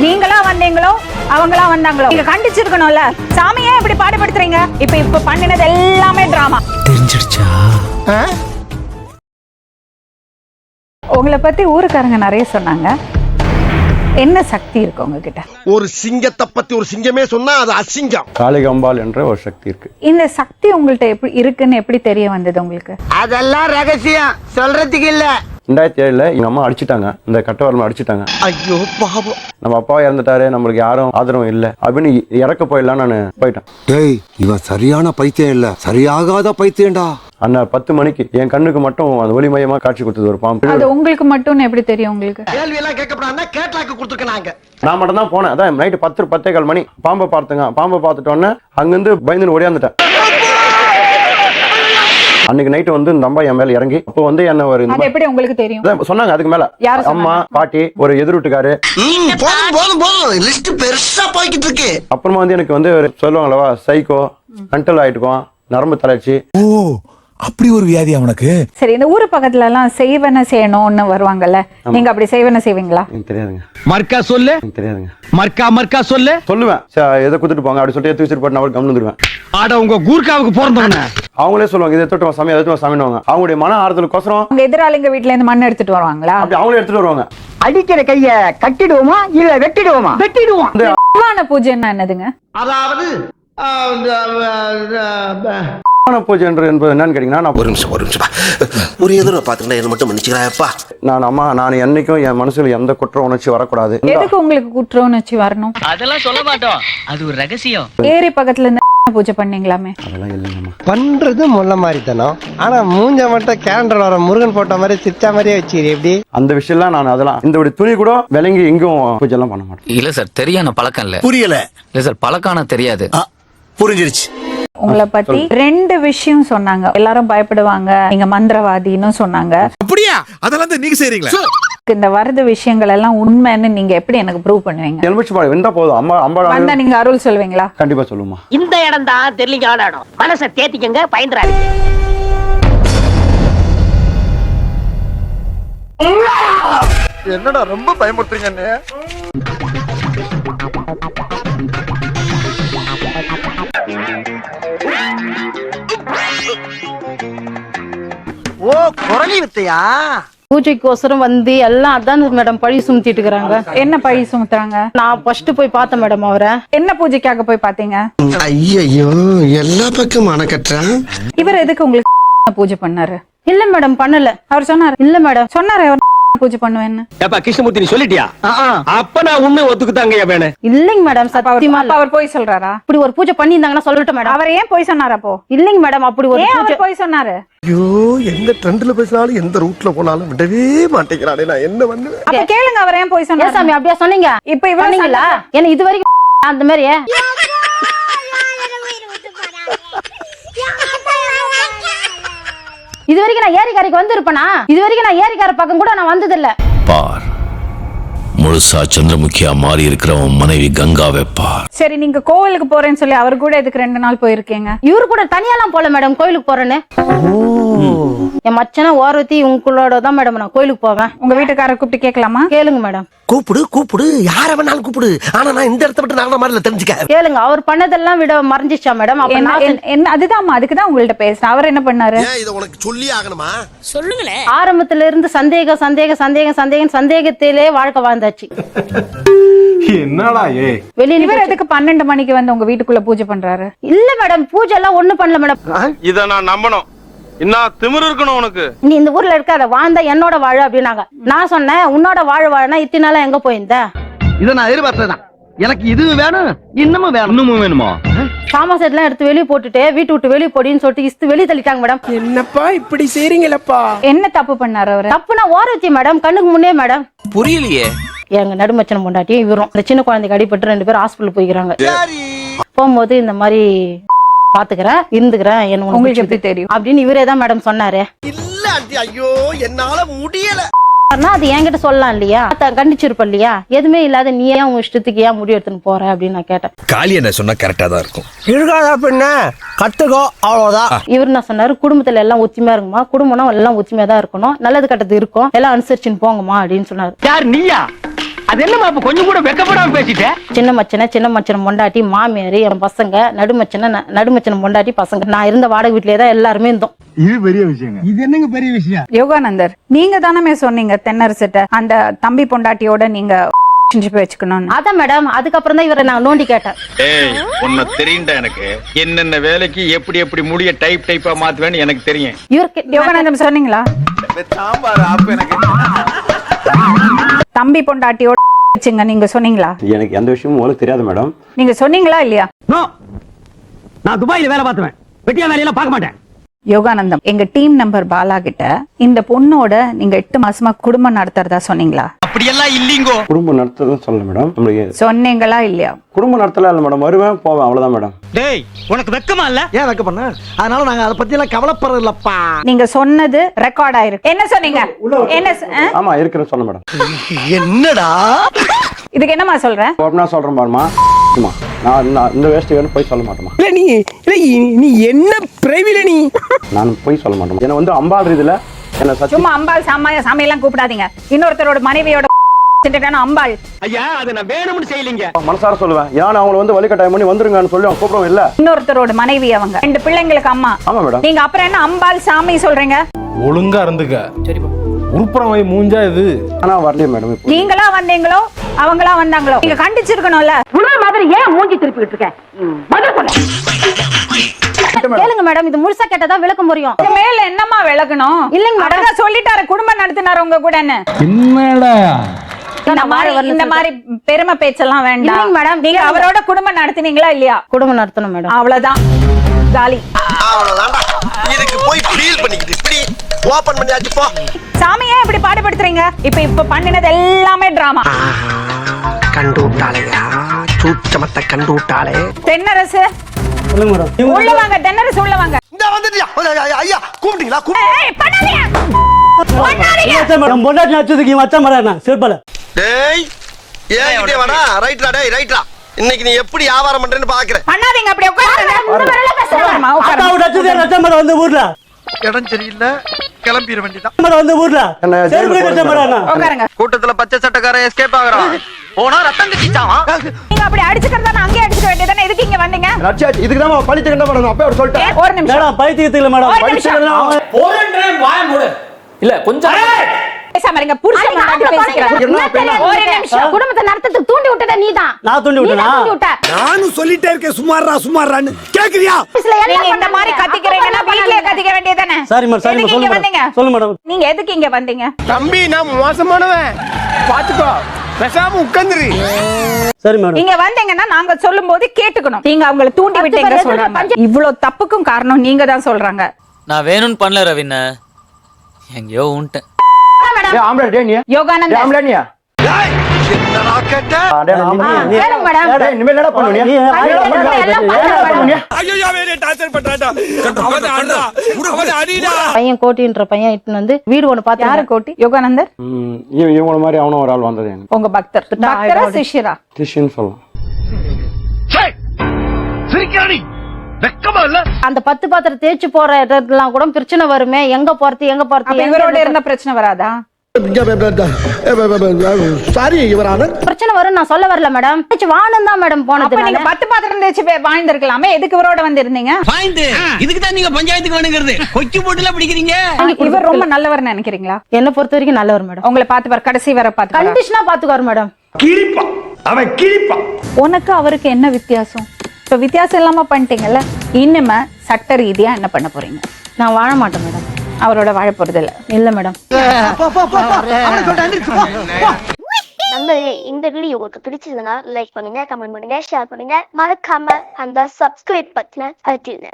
நீங்களா வந்தீங்களோ அவங்களா வந்தாங்களோ நீங்க கண்டிச்சிருக்கணும்ல. சாமியே இப்படி பாடுபடுத்துறீங்க. இப்ப பண்ணினது எல்லாமே டிராமா. தெரிஞ்சிடுச்சா? உங்களை பத்தி ஊருக்காரங்க நிறைய சொன்னாங்க. என்ன சக்தி இருக்கு உங்ககிட்ட? ஒரு சிங்கத்தை பத்தி ஒரு சிங்கமே சொன்னா அது அசிங்கம். காளிகாம்பாள் என்ற ஒரு சக்தி இருக்கு. இந்த சக்தி உங்கள்ட்ட எப்படி இருக்குன்னு எப்படி தெரிய வந்தது உங்களுக்கு? அதெல்லாம் ரகசியம், சொல்றதுக்கு இல்ல. 2007 எங்க அம்மா அடிச்சுட்டாங்க, இந்த கட்டவரமா அடிச்சுட்டாங்க. ஐயோ பாவம், நம்ம அப்பா இறந்துட்டாரு, நம்மளுக்கு யாரும் ஆதரவும் இல்ல அப்படின்னு இறக்க போயிடலாம் நான் போயிட்டேன். டேய், இவன் சரியான பைத்தியம் இல்ல, சரியாகாத பைத்தியம்டா. அந்த 10 மணிக்கு என் கண்ணுக்கு மட்டும் அது ஒளிமயமா காட்சி கொடுத்தது ஒரு பாம்பு. அது உங்களுக்கு மட்டும் எப்படி தெரியும் உங்களுக்கு? கேள்வி எல்லாம் கேட்கப்படாம கேட்லாக்கு கொடுத்துருக்காங்க. நான் மட்டும் தான் போனேன். அதான் நைட்டு 10:10 மணி பாம்பை பார்த்துங்க. பாம்பை பார்த்துட்டோன்னே அங்கிருந்து பயந்து ஓடியாந்துட்டேன். அன்னைக்கு நைட்டு வந்து இந்த அம்மா என் மேல இறங்கி அப்போ வந்து என்ன ஒரு எப்படி உங்களுக்கு தெரியும் சொன்னாங்க. அதுக்கு மேல அம்மா பாட்டி ஒரு எதிர்விட்டுக்காரு. லிஸ்ட் பெருசா போய்கிட்டு இருக்கு. அப்புறமா வந்து எனக்கு வந்து சொல்லுவாங்களவா சைக்கோ மென்டல் ஆயிட்டுக்கும், நரம்பு தளர்ச்சி. ஓ, அப்படி ஒரு வியாதி அவனுக்கு. சரி, இந்த ஊரு பக்கத்துல எல்லாம் செய்வன செய்யணும்னு வருவாங்கல்ல, நீங்க அப்படி செய்வன செய்வீங்களா? எனக்கு தெரியாதுங்க. மர்க்கா சொல்லு. எனக்கு தெரியாதுங்க. மர்க்கா சொல்லு. சொல்லுவேன், எதை குத்துட்டு போங்க அப்படி சொல்லிட்டு தூசிட்டு போட்டு நான் கவனம் வந்துருவேன். ஆட உங்க கூர்க்காவுக்கு பிறந்தவன அவங்களே சொல்லுவாங்க இதை தொட்டு சாமி எதை சாமிடுவாங்க. அவங்களுடைய மன ஆறுதலுக்கோசரம் உங்க எதிராளிங்க வீட்டுல இருந்து மண் எடுத்துட்டு வருவாங்களா? அப்படி அவங்களே எடுத்துட்டு வருவாங்க. அடிக்கிற கைய கட்டிடுவோமா இல்ல வெட்டிடுவோமா? வெட்டிடுவோம். சிவான பூஜைன்னா என்னதுங்க? அதாவது பூஜை என்பது என்னன்னு கேட்டீங்கன்னா, நான் ஒரு நிமிஷம் ஒரு எதிர பாத்துக்கிட்டா என்ன மட்டும் மன்னிச்சுக்கிறாயப்பா. நான் என்னைக்கும் என் மனசுல எந்த குற்ற உணர்ச்சி வரக்கூடாது. எதுக்கு உங்களுக்கு குற்ற உணர்ச்சி வரணும்? அதெல்லாம் சொல்ல மாட்டோம், அது ஒரு ரகசியம். ஏரி பக்கத்துல இருந்து பூஜை பண்ணீங்களாமே? அதெல்லாம் இல்லைங்கம்மா. பண்றது முள்ள மாதிரி தானோ, ஆனா மூஞ்ச மட்டும் கேலண்டர்ல வர முருகன் போட்ட மாதிரி சிரிச்சா மாதிரியே வச்சிரு. எப்படி அந்த விஷயம்லாம் நான் அதெல்லாம் இந்த துணி கூட விளங்கி எங்கும் பூஜை எல்லாம் பண்ண மாட்டேன். இல்ல சார், தெரியான பழக்கம் இல்ல. புரியல. இல்ல சார், பழக்கான தெரியாது. புரிஞ்சிருச்சு. உங்களை பத்தி 2 விஷயம் சொன்னாங்க. எல்லாரும் பயப்படுவாங்க, நீங்க மந்திரவாதின்னு சொன்னாங்க. அப்படியா? அதெல்லாம் நீங்க செய்றீங்களா? இந்த வரது விஷயங்கள் எல்லாம் உண்மைன்னு நீங்க எப்படி எனக்கு ப்ரூவ் பண்ணுவீங்க? எலுமிச்சை பழம் வெந்தா போதும் அம்மா வந்தா நீங்க அருள் சொல்வீங்களா? கண்டிப்பா சொல்லுமா. இந்த இடம் தான் தெரியல இடம். மனசை தேத்திக்கங்க, பயந்துறாரு. என்னடா ரொம்ப பயமுறுத்துறீங்க. ஓ, குரலி வித்தையா? பூஜைக்கோசரம் வந்து எல்லாம் அதான் மேடம் பழி சுமத்திட்டு இருக்காங்க. என்ன பழி சுமத்துறாங்க? நான் ஃபர்ஸ்ட் போய் பார்த்தேன் மேடம் அவரை. என்ன பூஜைக்காக போய் பாத்தீங்க? ஐயோ, எல்லா பக்கம் அணக்கட்டுறான். இவர் எதுக்கு உங்களுக்கு பூஜை பண்ணாரு? இல்ல மேடம், பண்ணல. அவர் சொன்னாரு. இல்ல மேடம் சொன்னாரு அவர் பூஜை பண்ணுவேன்னு. ஏப்பா கிருஷ்ணமூர்த்தி, நீ சொல்லிட்டியா? அப்ப நான் உண்மை ஒத்துக்குதாங்க. இல்லைங்க மேடம், சத்தியமா இல்ல. அவர் போய் சொல்றாரா? அப்படி ஒரு பூஜை பண்ணியிருந்தாங்கன்னா சொல்லட்டும் மேடம். அவர் ஏன் போய் சொன்னாரு அப்போ? இல்லைங்க மேடம், அப்படி ஒரு பூஜை போய் சொன்னாரு. ஐயோ, எந்த ட்ரெண்ட்ல பேசினாலும் எந்த ரூட்ல போனாலும் விடவே மாட்டேங்கிறானே. நான் என்ன பண்ணுவேன்? அப்ப கேளுங்க, அவர் ஏன் போய் சொன்னாரு? சாமி அப்படியே சொன்னீங்க. இப்ப இவங்க சொன்னீங்களா? என்ன இது வரைக்கும் அந்த மாதிரி இது வரைக்கும் நான் ஏரிக்காரைக்கு வந்து இருப்பேனா? இது வரைக்கும் நான் ஏரிக்கார பக்கம் கூட நான் வந்தது இல்ல. பார், முழுசா சந்திரமுகியா மாறி இருக்கிறவன் மனைவி கங்காவை பார். சரி, நீங்க கோவிலுக்கு போறேன்னு சொல்லி அவர் கூட எதுக்கு 2 நாள் போயிருக்கீங்க? இவரு கூட தனியாலாம் போல மேடம், கோயிலுக்கு போறேன்னு. என் மச்சனா ஓரத்தி உங்களோட தான் மேடம் நான் கோயிலுக்கு போவேன். உங்க வீட்டுக்காரரை கூப்பிட்டு கேட்கலாமா? கேளுங்க மேடம். கூப்பிடு, யார வேணாலும் கூப்பிடு. ஆனா நான் இந்த இடத்த விட்டு நான் மாதிரி தெரிஞ்சுக்க. கேளுங்க, அவர் பண்ணதெல்லாம் விட மறைஞ்சிச்சா மேடம்? என்ன அதுதான் அதுக்குதான் உங்கள்ட்ட பேசுறேன். அவர் என்ன பண்ணாரு? இத உனக்கு சொல்லி ஆகணுமா? சொல்லுங்களேன். ஆரம்பத்துல இருந்து சந்தேகத்திலே வாழ்க்கை வாழ்ந்தாச்சு. என்னடா வெளியில இவர் எதுக்கு 12 மணிக்கு வந்து உங்க வீட்டுக்குள்ள பூஜை பண்றாரு? இல்ல மேடம், பூஜை எல்லாம் ஒண்ணு பண்ணல மேடம். இத நான் நம்பணும். இன்னும் திமிரு இருக்கணும் உனக்கு. நீ இந்த ஊர்ல இருக்காத, வாழ்ந்தா என்னோட வாழ அப்படின்னாங்க. நான் சொன்னேன், உன்னோட வாழனா இத்தனை நாளா எங்க போயிருந்த? இத நான் எதிர்பார்த்ததான். எனக்கு இது வேணும், இன்னமும் வேணுமா? சாமான் செட்லாம் எடுத்து வெளியே போட்டுட்டு வீட்டு விட்டு வெளியே போடின்னு சொல்லிட்டு இஸ்து வெளியே தள்ளிட்டாங்க மேடம். என்னப்பா இப்படி செய்றீங்களப்பா? என்ன தப்பு பண்ணாரு அவரு? தப்புனா ஓரத்தி மேடம், கண்ணுக்கு முன்னே மேடம். புரியலையே. எங்க நடுமச்சனம் பொண்டாட்டியும் இவரும் இந்த சின்ன குழந்தைக்கு அடிபட்டு 2 பேரும் ஹாஸ்பிட்டல் போய்க்கிறாங்க. போகும்போது இந்த மாதிரி பாத்துக்கிறேன் இருந்துக்கிறேன், என்ன உங்களுக்கு எப்படி தெரியும் அப்படின்னு இவரே தான் மேடம் சொன்னாரு. இல்ல ஆண்டி, ஐயோ என்னால முடியல. அது என்கிட்ட சொல்லலாம் இல்லையா, கண்டிச்சிருப்ப இல்லையா, எதுவுமே இல்லாத நீ ஏன் உன் இஷ்டத்துக்கு ஏன் முடி எடுத்துன்னு போற அப்படின்னு நான் கேட்டேன். காளி என்ன சொன்னா கரெக்டா தான் இருக்கும். இருக்காதா பின்ன கத்துக்கோ அவ்வளவுதான். இவர் என்ன சொன்னாரு, குடும்பத்துல எல்லாம் ஒத்துமையா இருக்குமா, குடும்பம்னா எல்லாம் ஒத்துமையா தான் இருக்கணும், நல்லது கட்டது இருக்கும், எல்லாம் அனுசரிச்சுன்னு போங்கம்மா அப்படின்னு சொன்னாரு. யார் நீயா? அது என்னமா அப்ப கொஞ்சம் கூட வெக்கப்படாம பேசிட்ட? சின்ன மச்சனை பொண்டாட்டி, மாமியார், என் பசங்க, நடுமச்சனை பொண்டாட்டி பசங்க, நான் இருந்த வாடகை வீட்லயே தான் எல்லாருமே இருந்தோம். இது பெரிய விஷயம். இது என்னங்க பெரிய விஷயம்? யோகானந்தர், நீங்க தானே சொன்னீங்க தென்னரசிட்ட அந்த தம்பி பொண்டாட்டியோட நீங்க வச்சுக்கணும். அதான் மேடம், அதுக்கப்புறம் தான் இவரை நான் நோண்டி கேட்டேன். உன்னை தெரியும்டா எனக்கு, என்னென்ன வேலைக்கு எப்படி எப்படி முடிய டைப்பா மாத்துவேன்னு எனக்கு தெரியும். இவருக்கு யோகானந்தம் சொன்னீங்களா தம்பி பொண்டாட்டியோட வச்சுங்க நீங்க சொன்னீங்களா? எனக்கு எந்த விஷயமும் உங்களுக்கு தெரியாது மேடம். நீங்க சொன்னீங்களா இல்லையா? நான் துபாயில வேலை பார்த்துவேன், வெட்டியா வேலையெல்லாம் பார்க்க மாட்டேன். யோகானந்தம், எங்க டீம் நம்பர் பாலா கிட்ட இந்த பொண்ணோட நீங்க 8 மாசமா குடும்பம் நடத்துறதா சொன்னீங்களா? அப்படியெல்லாம் இல்லீங்கோ. குடும்பம் நடத்துறதுன்னு சொல்லல மேடம். நம்மளுக்கு சொன்னீங்களா இல்லையா? குடும்பம் நடத்தல இல்ல மேடம், வருவேன் போவேன் அவ்வளவுதான் மேடம். டேய், உனக்கு வெக்கமா இல்ல? ஏன் வெக்க பண்ண? அதனால நாங்க அதை பத்தி எல்லாம் கவலைப்படுறது இல்லப்பா. நீங்க சொன்னது ரெக்கார்ட் ஆயிருக்கு. என்ன சொன்னீங்க? என்ன? ஆமா இருக்கிறேன்னு சொல்ல மேடம். என்னடா இதுக்கு என்னமா சொல்றேன்? நான் சொல்றேன் பாருமா, நான் இந்த வேஸ்ட் வேணும் போய் சொல்ல மாட்டேமா. நீ என்ன பிரைவில நீ? நான் போய் சொல்ல மாட்டேன். என்ன வந்து அம்பாள் இதுல என்ன சத்தி சும்மா அம்பாள் சாமியெல்லாம் கூப்பிடாதீங்க. இன்னொருத்தரோட மனைவியோட அம்பாள். ஐயா, அது நான் வேணும்னு செய்யலீங்க. மனசார சொல்லுவேன். ஏன்னா அவங்கள வந்து வழிகட்டாயம் பண்ணி வந்துருங்கன்னு சொல்லி கூப்பிடவும் இல்ல. இன்னொருத்தரோட மனைவி அவங்க, 2 பிள்ளைங்களுக்கு அம்மா. ஆமா மேடம். நீங்க அப்புறம் என்ன அம்பாள் சாமி சொல்றீங்க? ஒழுங்கா இருந்துக்க. சரிப்பா. உருப்பரம் வை மூஞ்சா இது. ஆனா வரலையே மேடம். நீங்களா வந்தீங்களோ அவங்களா வந்தாங்களோ நீங்க கண்டிச்சிருக்கணும்ல. புள்ள மாதிரி ஏன் மூஞ்சி திருப்பிட்டு இருக்க? கேளுங்க மேடம், இது முழுசா கேட்டதா விளக்க முடியும். இது மேல என்னமா விளக்கணும்? இல்லங்க மேடம், அதான் சொல்லிட்டாரு குடும்பம் நடத்தினாரு உங்க கூட. என்னடா இந்த மாதிரி பெருமை பேச்செல்லாம் வேண்டாம். இல்லங்க மேடம், நீங்க அவரோட குடும்பம் நடத்தினீங்களா இல்லையா? குடும்பம் நடத்தணும் மேடம். அவ்வளவுதான், காலி. அவ்வளவுதான்டா. இதுக்கு போய் ஃபீல் பண்ணிக்கிட்டு இப்படி ஓபன் பண்ணியாச்சு போ. சாமியே இப்படி பாடுபடுத்துறீங்க. இப்ப பண்ணினது எல்லாமே டிராமா. கண்டு விட்டாளையா, சூச்சமத்தை கண்டு விட்டாளே. தென்னரசு சொல்லுங்க மேடம். உள்ள வாங்க. தென்னரசு உள்ள வாங்க. இந்த வந்துட்டியா? ஐயா கூப்பிட்டீங்களா? ஏய், பண்ணாதீங்க. மேடம் பொண்டாட்டி நச்சதுக்கு மச்ச மரா சிறப்பல. டேய் ஏன் இதே வாடா. ரைட்ரா டேய் ரைட்ரா. இன்னைக்கு நீ எப்படி வியாபாரம் பண்றேன்னு பாக்குறேன். பண்ணாதீங்க, அப்படி உட்காருங்க. அக்காவு நச்சது நச்ச மரம் வந்து ஊர்ல. இடம் சரியில்லை, கிளம்பிட வேண்டியதான். மரம் வந்து ஊர்ல. செருப்பு நச்ச மரா. உட்காருங்க. கூட்டத்துல பச்சை சட்டக்காரன் எஸ்கேப் ஆகுறான். போனா ரத்தம் கட்டிச்சான். நீங்க அப்படி அடிச்சுக்கிறதா அங்கேயே அடிச்சுக்க வேண்டியதானே. எதுக்கு இங்க வந்தீங்க? நச்சாச்சு. இதுக்கு தான் பழிச்சு கண்ட மேடம். அப்பவே அவர் சொல்லிட்டேன். ஒரு நிமிஷம் மேடம் பைத்தியத்துல இல்ல மேடம். ஒரு நிமிஷம். வாய மூடு. இல்ல கொஞ்சம் பேசாம இருங்க. புருஷன் முன்னாடி பேசிக்கிறாங்க. ஒரு நிமிஷம். குடும்பத்தை நடத்துறதுக்கு தூண்டி விட்டத நீதான். நான் தூண்டி விட்டனா? நானும் சொல்லிட்டே இருக்கேன் சுமாரான்னு கேக்குறியா? நீங்க இந்த மாதிரி கத்திக்கிறீங்கன்னா வீட்லயே கத்திக்க வேண்டியதானே. சாரி மேடம், சாரி எதுக்கு இங்க வந்தீங்க? மேடம். சொல்லு மேடம். நீங்க எதுக்கு இங்க வந்தீங்க? தம்பி நான் மோசமானவன், பாத்துக்கோ. பேசாம உட்கார்ந்துரு. சரி மேடம். நீங்க வந்தீங்கன்னா நாங்க சொல்லும்போது கேட்டுக்கணும். நீங்க அவங்கள தூண்டி விட்டீங்க சொல்றாங்க. இவ்வளவு தப்புக்கும் காரணம் நீங்க தான் சொல்றாங்க. நான் வேணும்னு பண்ணல ரவின, எங்கயோ உன்ட்டேன். டேய் ஆம்பளை டேய் நீ. யோகானந்தர். டேய் ஆம்பளை நீ. டேய் என்னடா கேட்ட? டேய் கேளுங்க மேடம். டேய் இனிமே என்னடா பண்ணுவ நீ? ஐயோ வேற டார்ச்சர் பண்றாடா. அடிடா. பையன் கோட்டின்ற பையன் இட்டுன்னு வந்து வீடு ஒண்ணு பார்த்து. யாரு கோட்டி? யோகானந்தர் இவங்கள மாதிரி அவனும் ஒரு ஆள் வந்தது எனக்கு. உங்க பக்தர். பக்தரா சிஷ்யரா? கிறிஸ்டியன் சொல்லலாம். சிரிக்கறடி. வெக்கமா இல்ல? அந்த 10 பாத்திரம் தேய்ச்சு போற இடத்துலாம் கூட பிரச்சனை வருமே. எங்க போறது? அப்ப இவரோட இருந்த பிரச்சனை வராதா? சாரி இவரான பிரச்சனை வரும் நான் சொல்ல வரல மேடம். வானம் தான் மேடம் போனது. நீங்க 10 பாத்திரம் தேய்ச்சு வாழ்ந்திருக்கலாமே. எதுக்கு இவரோட வந்து இருந்தீங்க? இதுக்கு தான் நீங்க பஞ்சாயத்துக்கு வேணுங்கிறது. கொக்கி போட்டுல பிடிக்கிறீங்க. இவர் ரொம்ப நல்லவர்னு நினைக்கிறீங்களா? என்ன பொறுத்த வரைக்கும் நல்லவர் மேடம். உங்களை பார்த்து பாரு, கடைசி வரை பார்த்து கண்டிஷனா பாத்துக்காரு மேடம். கிரிப்பா அவன் கிரிப்பா. உனக்கு அவருக்கு என்ன வித்தியாசம்? இப்ப வித்தியாசம் இல்லாம பண்ணிட்டீங்கல்ல, இனிமே சட்ட ரீதியா என்ன பண்ண போறீங்க? நான் வாழ மாட்டேன் மேடம். அவரோட வாழ போறது இல்ல மேடம். நண்பர்களே, இந்த வீடியோ உங்களுக்கு பிடிச்சதுன்னா லைக் பண்ணுங்க, கமெண்ட் பண்ணுங்க, ஷேர் பண்ணுங்க, மறக்காம அந்த சப்ஸ்கிரைப் பட்டனை அழுத்திடுங்க.